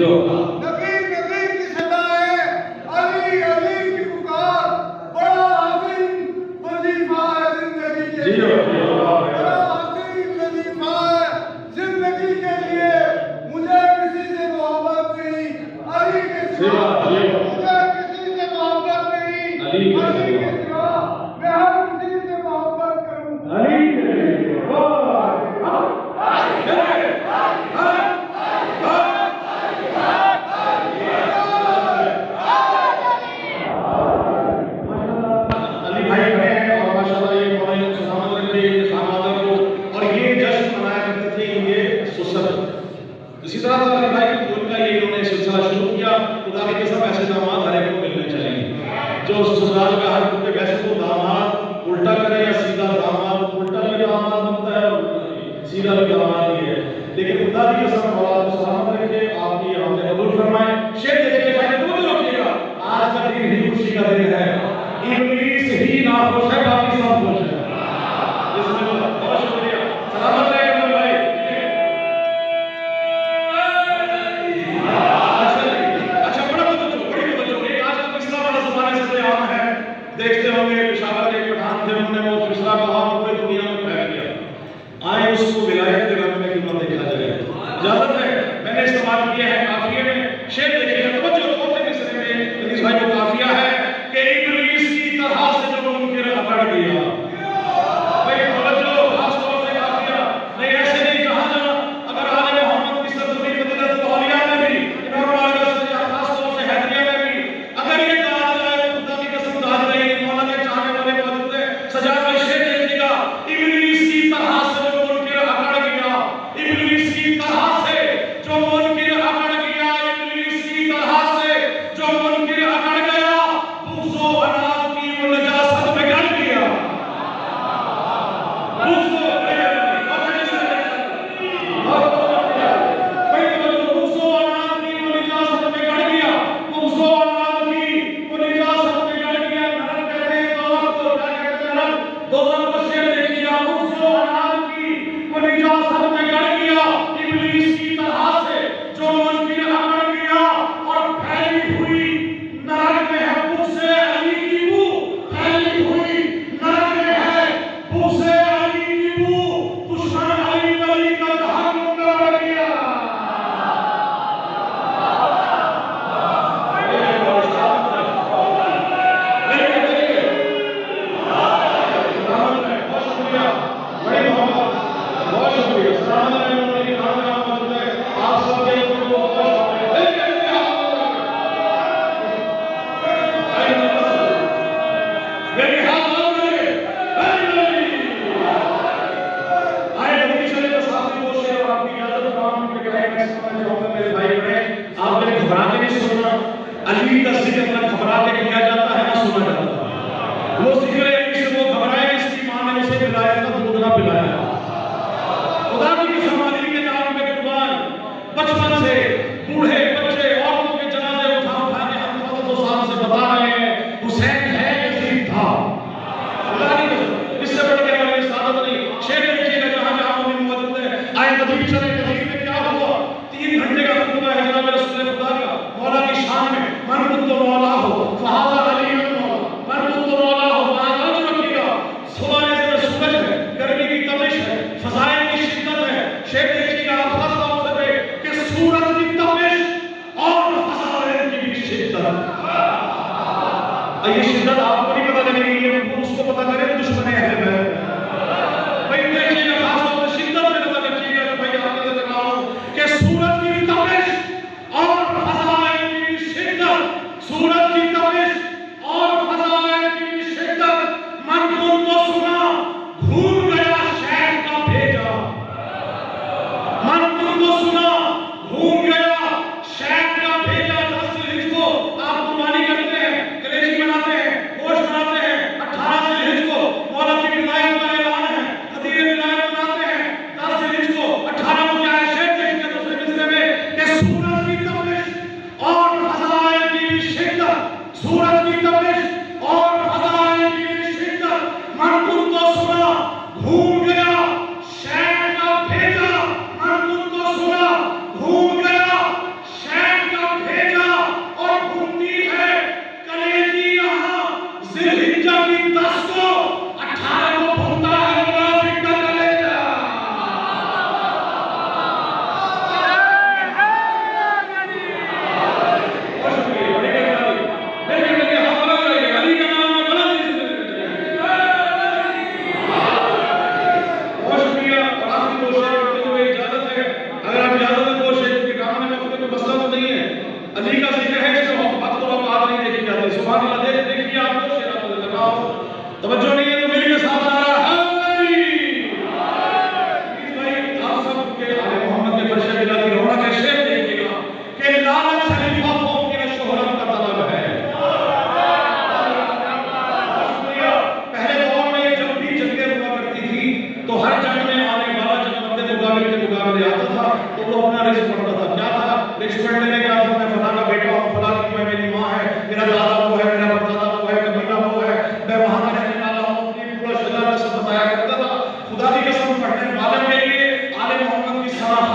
नबी नबी की सदाएं, अली अली की पुकार, बड़ा हसीन वजीफा है जिंदगी के लिए, बड़ा हसीन वजीफा है जिंदगी के लिए। मुझे किसी से मोहब्बत नहीं अली के सिवा, मुझे किसी से मोहब्बत नहीं अली के सिवा, मैं हर किसी से मोहब्बत करूं अली के सिवा। इसी तरह अली भाई की बोल का ये इन्होंने सिलसिला शुरू किया। खुदा की कसम ऐसे दामाद हर एक को मिलने चाहिए जो ससुराल का हर कुत्ते वैसे तो दामाद उल्टा करे या सीधा दामाद, उल्टा भी दामाद बनता है और सीधा भी दामाद ही है। लेकिन खुदा की कसम मौला को सलामत रखे, आपकी हमने कबूल फरमाए। शेर देखिए पहले तो रखिएगा, आज का दिन ही खुशी का दिन है, इब्लीस ही नाखुश है, बाकी सब खुश है। बहुत शुक्रिया, सलामत रहे अब्दुल भाई। देखते होंगे पेशावर के पठान थे, उन्होंने वो फिसला कहा पूरी दुनिया में फैल गया। आए उसको विलायत के रंग में क्यों ना देखा जाए। इजाजत है, मैंने इस्तेमाल किया है काफिये में। शेर देखिए तवज्जो, चौथे मिसरे में अजीज भाई वो काफिया है कि इब्लीस की तरह से जो मुनकिर अकड़ गया। भाई तवज्जो, खास तौर से काफिया नहीं, ऐसे नहीं कहा जाना। अगर आले मोहम्मद की सरजमीन मदीना तौलिया में भी, इमाम मालिक से खास तौर से हैदरिया में भी अगर ये कहा जाए खुदा की कसम दाद नहीं, मौला के चाहने वाले मौजूद है। सजा भाई शेर देखिएगा, इब्लीस की तरह से जो मुनकिर अकड़ गया, इब्लीस की तरह से जो मुनकिर अकड़ गया, इब्लीस की तरह से जो मुनकिर अकड़ गया, बुग़्ज़ो अनाद की वो नजासत में गड़ गया। बुग़्ज़ो अली का जिक्र ना घबरा के किया जाता है ना सुना जाता है। वो जिक्र अली से वो घबराए, इसकी मां ने उसे विलायत का दूध ना पिलाया। खुदा की कसम अली के नाम पे कुर्बान बचपन से बूढ़े बच्चे औरतों के जनाजे उठा उठा के हम 2 साल से बता रहे हैं हुसैन है यजीद था। खुदा की कसम इससे बढ़ के हमारी सादत नहीं। शेर देखिएगा जहां जहां वो मौजूद है। आए नबी चले नबी में क्या हुआ, 3 घंटे का खुतबा है जनाब रसूल खुदा का मौला की शान में। मन तो मौला हो फहाजा अली मौला, मन तो मौला हो फहाजा रखिएगा। सुबह से सूरज है, गर्मी की तपिश है, फजाइल की शिद्दत है। शेर देखिएगा आप खास तौर से कि सूरज की तपिश और फजाइल की भी शिद्दत। ये शिद्दत आपको नहीं पता लगेगी, ये उसको पता करे दुश्मन है भाई। देखिएगा खास तौर से शिद्दत में पता रखिएगा भाई। आपको दिखा रहा हूं कि सूरज की तपिश और फजाइल की शिद्दत, सूरज की तपिश और फजाइल की शिद्दत। मन को सुना घूम गया शहर का भेजा, मन को सुना घूम गया शहर का भेजा। इसको आप कुर्बानी करते हैं, कलेजी बनाते हैं, गोश्त बनाते हैं। 18 जिलहिज को मौला की विलायत का ऐलान है, खदीर विलायत बनाते हैं। 10 जिलहिज को 18 को क्या है, शेर देखिए दूसरे हिस्से में कि सूरज की तपिश और फजाइल की शिद्दत। अली का जिक्र है, इसमें वक्त और औकात नहीं देखी जाती। सुभान अल्लाह। देखिए आपको शेर अब्दुल कर रहा हो, तवज्जो नहीं है तो मेरे साथ आ रहा है भाई। आप सब के आले मोहम्मद के फर्श बिला की रौनक है। शेर देखिएगा कि लालच खलीफा कौम की शोहरत का तलब है। पहले दौर में जब भी जंगें हुआ करती थी तो हर जंग में आने वाला जब मर्द मुकाबले के मुकाबले आता था तो वो अपना रिस्क